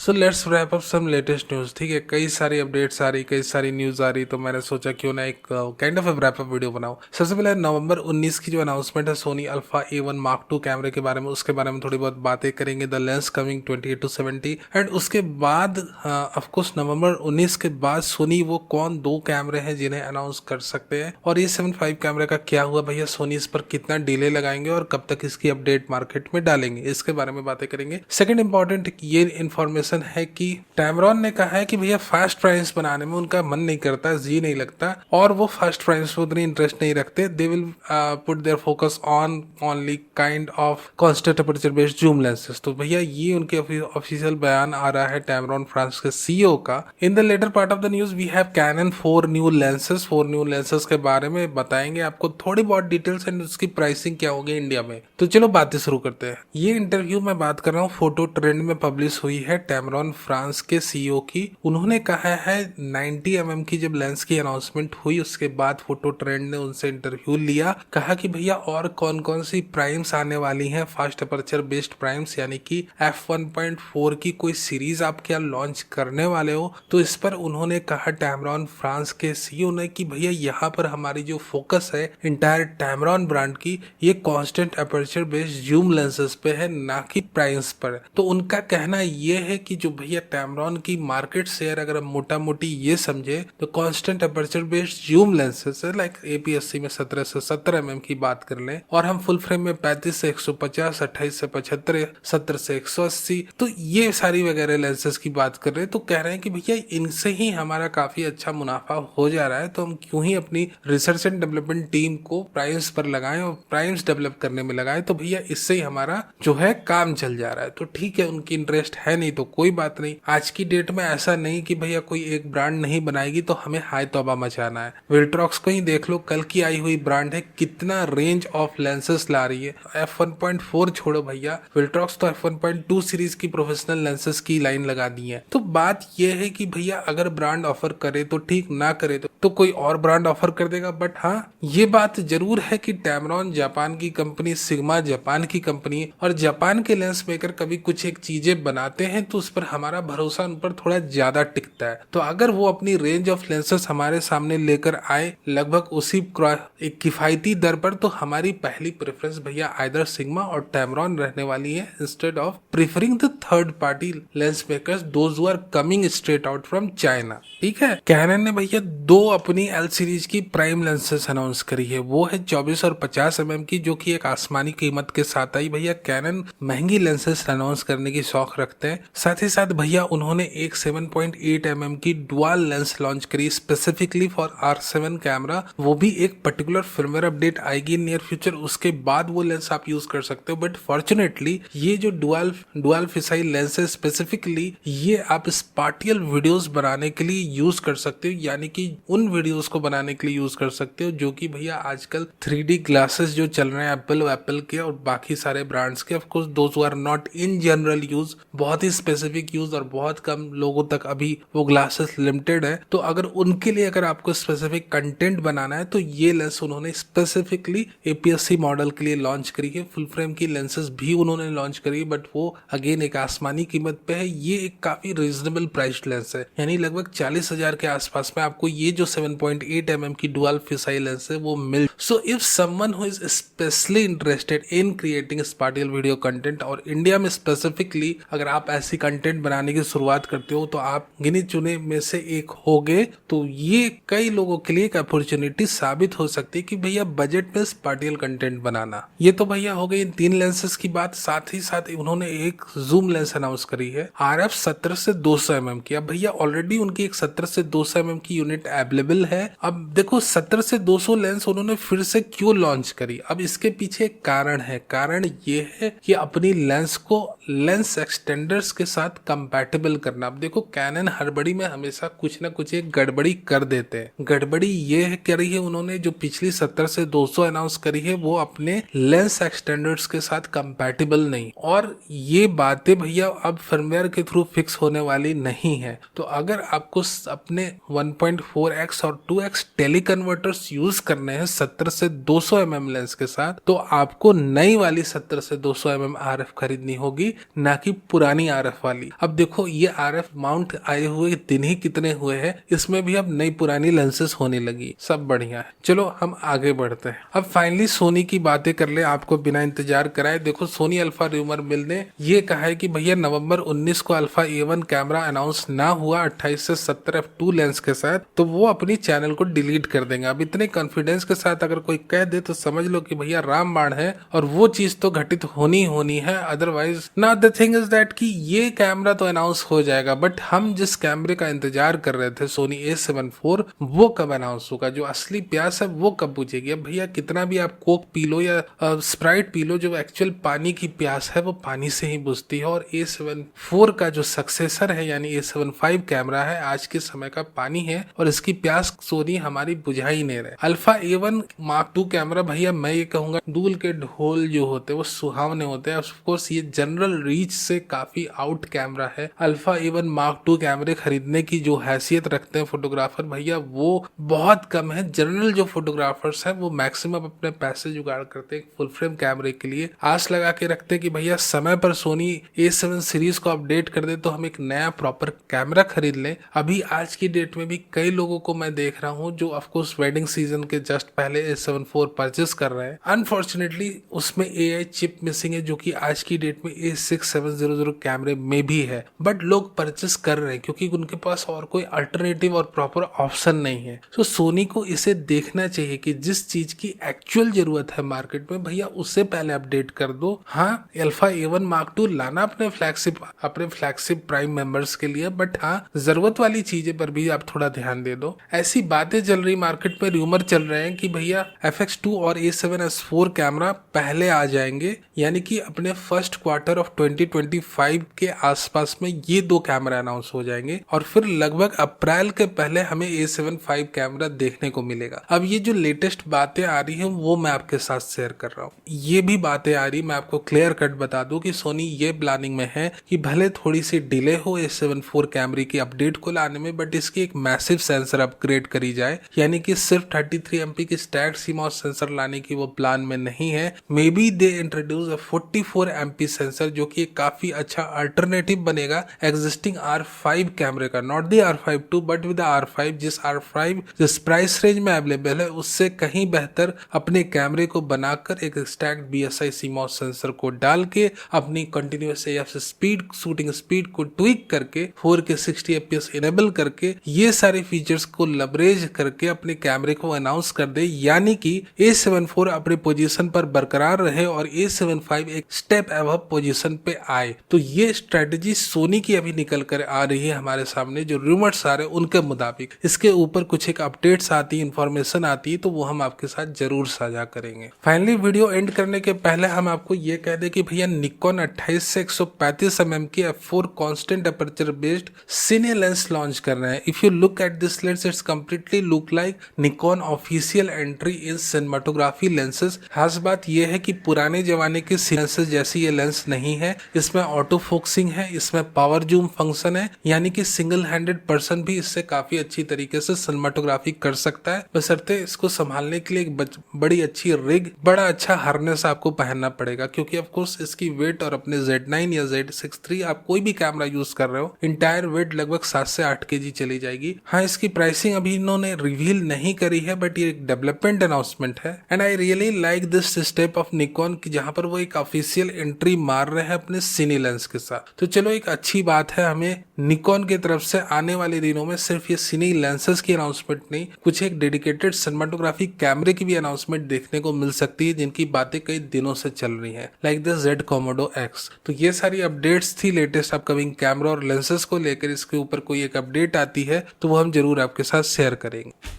So let's wrap up some latest news. ठीक है, कई सारी अपडेट्स आ रही, कई सारी न्यूज़ आ रही, तो मैंने सोचा क्यों ना एक kind of wrap up video बनाऊं। सबसे पहले नवंबर 19 की जो अनाउंसमेंट है सोनी अल्फा A1 मार्क 2 कैमरे के बारे में, उसके बारे में थोड़ी बहुत बातें करेंगे। द लेंस कमिंग 28-70 एंड उसके बाद ऑफकोर्स नवंबर 19 के बाद सोनी वो कौन दो कैमरे हैं जिन्हें अनाउंस कर सकते हैं, और ये 7.5 कैमरे का क्या हुआ भैया, सोनी इस पर कितना डिले लगाएंगे और कब तक इसकी अपडेट मार्केट में डालेंगे, इसके बारे में बातें करेंगे। सेकंड इंपॉर्टेंट ये इन्फॉर्मेशन है कि टैमरॉन ने कहा है कि भैया फास्ट प्राइम्स बनाने में उनका मन नहीं करता, जी नहीं लगता, और वो फास्ट प्राइम्स में उतनी इंटरेस्ट नहीं रखते। They will put their focus on only kind of constant aperture based zoom lenses. तो भैया ये उनके ऑफिशियल बयान आ रहा है टैमरॉन फ्रांस के सीईओ का। In the latter part of the news we have Canon 4 new lenses के बारे में बताएंगे आपको थोड़ी बहुत डिटेल्स एंड उसकी प्राइसिंग क्या होगी इंडिया में। तो चलो बातें शुरू करते हैं। ये इंटरव्यू मैं बात कर रहा हूँ फोटो ट्रेंड में पब्लिश हुई है टैमरॉन फ्रांस के सीईओ की। उन्होंने कहा है 90 mm की जब लेंस की अनाउंसमेंट हुई उसके बाद फोटो ट्रेंड ने उनसे इंटरव्यू लिया, कहा कि भैया और कौन कौन सी प्राइम्स आने वाली हैं, फास्ट अपर्चर बेस्ड प्राइम्स, यानी कि f1.4 की कोई सीरीज आप क्या लॉन्च करने वाले हो। तो इस पर उन्होंने कहा टैमरॉन फ्रांस के सीईओ ने कि भैया यहाँ पर हमारी जो फोकस है इंटायर टैमरॉन ब्रांड की, ये constant aperture based zoom lenses पे है, ना कि प्राइम्स पर। तो उनका कहना ये है कि जो भैया टैमरॉन की मार्केट शेयर अगर हम मोटा मोटी ये समझे तो constant aperture based zoom lenses है, लाइक APS-C में 17 से 70 mm की बात कर लें, और हम फुल फ्रेम में 35 से 150, 28 से 75, 70 से 180, तो ये सारी वगैरह लेंसेज की बात कर रहे हैं। तो कह रहे हैं कि भैया इनसे ही हमारा काफी अच्छा मुनाफा हो जा रहा है, तो हम क्यों ही अपनी रिसर्च एंड डेवलपमेंट टीम को प्राइम्स पर लगाएं और प्राइम्स डेवलप करने में लगाएं। तो भैया इससे ही हमारा जो है काम चल जा रहा है। तो ठीक है, उनकी इंटरेस्ट है नहीं तो कोई बात नहीं। आज की डेट में ऐसा नहीं कि भैया कोई एक ब्रांड नहीं बनाएगी तो हमें हाय तौबा मचाना है। विल्ट्रॉक्स को ही देख लो, कल की आई हुई ब्रांड है, कितना रेंज ऑफ लेंसेस ला रही है। f1.4 छोड़ो भैया, विल्ट्रॉक्स तो f1.2 सीरीज की प्रोफेशनल लेंसेस की लाइन लगा दी है। तो बात यह है कि भैया अगर ब्रांड ऑफर करे तो ठीक, ना करे तो कोई और ब्रांड ऑफर कर देगा। बट हाँ, ये बात जरूर है कि टैमरॉन जापान की कंपनी, सिग्मा जापान की कंपनी, और जापान के लेंस मेकर कभी कुछ एक चीजें बनाते हैं तो उस पर हमारा भरोसा उन पर थोड़ा ज्यादा टिकता है। तो अगर वो अपनी रेंज ऑफ लेंसेस हमारे सामने लेकर आए लगभग उसी एक किफायती दर पर, तो हमारी पहली प्रेफरेंस भैया आइदर सिग्मा और टैमरॉन रहने वाली है, instead of preferring the third party lens makers those who are coming straight out from China. ठीक है, कैनन ने भैया दो अपनी L सीरीज की प्राइम लेंसेस अनाउंस करी है, वो है 24 और 50 mm की, जो कि एक आसमानी कीमत के साथ आई। भैया कैनन महंगी लेंसेस अनाउंस करने की शौक रखते हैं। साथ ही साथ भैया उन्होंने एक 7.8 mm की डुअल लेंस लॉन्च करी स्पेसिफिकली फॉर R7 कैमरा, वो भी एक पर्टिकुलर फर्मवेयर अपडेट आएगी नियर फ्यूचर, उसके बाद वो लेंस आप यूज कर सकते हो। बट फॉर्चुनेटली ये जो डुअल फिसाइल लेंस है स्पेसिफिकली, ये आप स्पाटियल वीडियोस बनाने के लिए यूज कर सकते हो, यानी कि उन वीडियोस को बनाने के लिए यूज कर सकते हो जो कि भैया आजकल 3D ग्लासेस जो चल रहे हैं एप्पल के और बाकी सारे ब्रांड्स के, of course those who are not in general use, बहुत ही स्पेसिफिक यूज और बहुत कम लोगों तक अभी वो ग्लासेस लिमिटेड है। तो अगर उनके लिए अगर आपको स्पेसिफिक कंटेंट बनाना है तो ये लेंस उन्होंने स्पेसिफिकली APS-C मॉडल के लिए लॉन्च करी है। फुल फ्रेम की लेंसेस भी उन्होंने लॉन्च करी, बट वो अगेन एक आसमानी कीमत पे है। ये एक काफी रीजनेबल प्राइस लेंस है, यानी लगभग 40,000 के आसपास में आपको ये जो 7.8 mm की डुअल फिसाइल लेंस है वो मिल। So if someone who is specially interested in creating spatial video content, और इंडिया में स्पेसिफिकली अगर आप ऐसी कंटेंट बनाने की शुरुआत करते हो तो आप गिने चुने में से एक होगे, तो ये कई लोगों के लिए एक अपॉर्चुनिटी साबित हो सकती है कि भैया बजट में स्पाटियल कंटेंट बनाना। ये तो भैया हो गई इन 3 लेंसेस की बात। साथ ही साथ उन्होंने एक जूम लेंस अनाउंस करी है RF 17 से 200 mm की। अब भैया ऑलरेडी उनकी एक 17 से 200 mm की यूनिट अवेलेबल है। अब देखो 17 से 200 लेंस उन्होंने फिर से क्यों लॉन्च करी, अब इसके पीछे एक कारण है। कारण ये है कि अपनी लेंस को लेंस एक्सटेंडर्स के साथ कंपैटिबल करना। अब देखो कैनन हड़बड़ी में हमेशा कुछ ना कुछ एक गड़बड़ी कर देते हैं। गड़बड़ी ये करी है उन्होंने, जो पिछली 70 से 200 अनाउंस करी है वो अपने लेंस एक्सटेंडर्स के साथ कंपैटिबल नहीं, और ये बातें भैया अब फर्मवेयर के थ्रू फिक्स होने वाली नहीं है। तो अगर आपको अपने 1.4x 1x और 2x टेली कन्वर्टर्स यूज करने हैं 70 से 200 mm लेंस के साथ, तो आपको नई वाली 70 से 200 mm RF खरीदनी होगी, ना कि पुरानी RF वाली। अब देखो ये RF माउंट आए हुए दिन ही कितने हुए हैं, इसमें भी अब नई पुरानी लेंसेस होने लगी, सब बढ़िया है। चलो हम आगे बढ़ते हैं। अब फाइनली सोनी की बातें कर ले, आपको बिना इंतजार कराए। देखो सोनी अल्फा रूमर मिल ने ये कहा है कि भैया नवंबर 19 को अल्फा A1 कैमरा अनाउंस ना हुआ 28 से 70 f2 लेंस के साथ, तो वो अपनी चैनल को डिलीट कर देंगे। अब इतने कॉन्फिडेंस के साथ अगर कोई कह दे तो समझ लो कि भैया रामबाण है, और वो चीज तो घटित होनी होनी है। अदरवाइज ना, द थिंग इज दैट कि ये कैमरा तो अनाउंस हो जाएगा, बट हम जिस कैमरे का इंतजार कर रहे थे सोनी A7 IV, वो कब अनाउंस होगा? जो असली प्यास है वो कब बुझेगी? अब भैया कितना भी आप कोक पी लो या स्प्राइट पी लो, जो एक्चुअल पानी की प्यास है वो पानी से ही बुझती है। और A7 IV का जो सक्सेसर है यानी A7 V कैमरा है, आज के समय का पानी है, और इसकी प्यास सोनी हमारी बुझा ही नहीं रहे। Alpha A1 Mark II camera, भैया मैं ये कहूंगा दूल के ढोल जो होते हैं वो सुहावने होते हैं। ऑफकोर्स ये जनरल रीच से काफी आउट कैमरा है। अल्फा A1 Mark II कैमरे खरीदने की जो हैसियत रखते हैं फोटोग्राफर, भैया वो बहुत कम है। जनरल जो फोटोग्राफर्स हैं वो मैक्सिमम अपने पैसे जुगाड़ करते हैं फुल फ्रेम कैमरे के लिए, आस लगा के रखते हैं कि भैया समय पर सोनी A7 सीरीज को अपडेट कर दे तो हम एक नया प्रॉपर कैमरा खरीद लें। अभी आज की डेट में भी कई लोगों को मैं देख रहा हूं जो ऑफकोर्स वेडिंग सीजन के जस्ट पहले A7 IV परचेस कर रहे हैं। अनफॉर्चुनेटली उसमें AI चिप मिसिंग है, जो कि आज की डेट में A6700 कैमरे में भी है, बट लोग परचेस कर रहे हैं क्योंकि उनके पास और कोई अल्टरनेटिव और प्रॉपर ऑप्शन नहीं है। तो सोनी को इसे देखना चाहिए कि जिस चीज की एक्चुअल जरूरत है मार्केट में, भैया उससे पहले अपडेट कर दो। हाँ, अल्फा A1 Mark II लाना अपने फ्लैगशिप प्राइम मेंबर्स के लिए, बट हाँ जरूरत वाली चीजें पर भी आप थोड़ा ध्यान दे दो। ऐसी बातें चल रही मार्केट में, रूमर चल रहे हैं कि भैया FX2 और A7S IV कैमरा पहले आ जाएंगे, यानी कि अपने फर्स्ट क्वार्टर ऑफ 2025 के आसपास में ये दो कैमरा अनाउंस हो जाएंगे, और फिर लगभग अप्रैल के पहले हमें A7 V कैमरा देखने को मिलेगा। अब ये जो लेटेस्ट बातें आ रही हैं वो मैं आपके साथ शेयर कर रहा हूँ। ये भी बातें आ रही, मैं आपको क्लियर कट बता दूं कि सोनी ये प्लानिंग में है कि भले थोड़ी सी डिले हो A7 IV कैमरे की अपडेट को लाने में, बट इसकी एक मैसिव सेंसर अपग्रेड करी जाए, यानी कि सिर्फ 33 MP की स्टैक्ड CMOS सेंसर लाने की वो प्लान में नहीं है। May be they introduce a 44 MP sensor, जो कि काफी अच्छा अल्टरनेटिव बनेगा एग्जिस्टिंग R5 कैमरे का, not the R5 II but with R5। जिस R5 जिस प्राइस रेंज में अवेलेबल है उससे कहीं बेहतर अपने कैमरे को बनाकर एक स्टैक्ड BSI CMOS सेंसर को डाल के अपनी continuous AF speed, shooting speed को ट्विक करके 4K 60 FPS इनेबल करके ये सारे फीचर्स को लवरेज करके अपने कैमरे को अनाउंस कर दे, यानी कि A7 IV अपने पोजीशन पर बरकरार रहे और A7 V एक स्टेप अबव पोजीशन पे आए। तो ये स्ट्रेटेजी सोनी की अभी निकल कर आ रही है हमारे सामने, जो रूमर्स आ रहे हैं उनके मुताबिक। इसके ऊपर कुछ एक अपडेट्स आती है, इंफॉर्मेशन आती है, तो वो हम आपके साथ जरूर साझा करेंगे। फाइनली वीडियो एंड करने के पहले हम आपको ये कह दें कि भैया निकॉन 28 से 135 mm की f4 कांस्टेंट अपर्चर बेस्ड सिने लेंस लॉन्च कर रहे हैं। If you look at this lens, it's completely look like Nikon official entry in cinematography lenses. खास बात यह है कि पुराने जमाने के लेंसेज जैसी ये लेंस नहीं है। इसमें ऑटो फोकसिंग है, इसमें पावर जूम फंक्शन है, यानी कि सिंगल हैंडेड पर्सन भी इससे काफी अच्छी तरीके से सिनेमाटोग्राफी कर सकता है, बशर्ते इसको संभालने के लिए एक बड़ी अच्छी रिग, बड़ा अच्छा हार्नेस आपको पहनना पड़ेगा, क्योंकि ऑफ कोर्स इसकी वेट और अपने Z9 या Z6 आप कोई भी कैमरा यूज कर रहे हो, इंटायर वेट लगभग 7 से 8 kg चली जाएगी। हाँ, इसकी प्राइसिंग अभी इन्होंने रिवील नहीं करी है, बट ये एक डेवलपमेंट अनाउंसमेंट है, and I really like this step of Nikon की, जहां पर वो एक ऑफिशियल एंट्री मार रहे हैं अपने सिने लेंस के साथ। तो चलो, एक अच्छी बात है, हमें निकॉन की तरफ से आने वाले दिनों में सिर्फ ये सिने लेंसेज की अनाउंसमेंट नहीं, कुछ एक डेडिकेटेड सिनेमाटोग्राफी कैमरे की भी अनाउंसमेंट देखने को मिल सकती है, जिनकी बातें कई दिनों से चल रही हैं, like the Z Komodo X। तो ये सारी अपडेट्स थी लेटेस्ट अपकमिंग कैमरा और लेंसेज को लेकर। इसके ऊपर कोई एक अपडेट आती है तो वो हम जरूर आपके साथ शेयर करेंगे।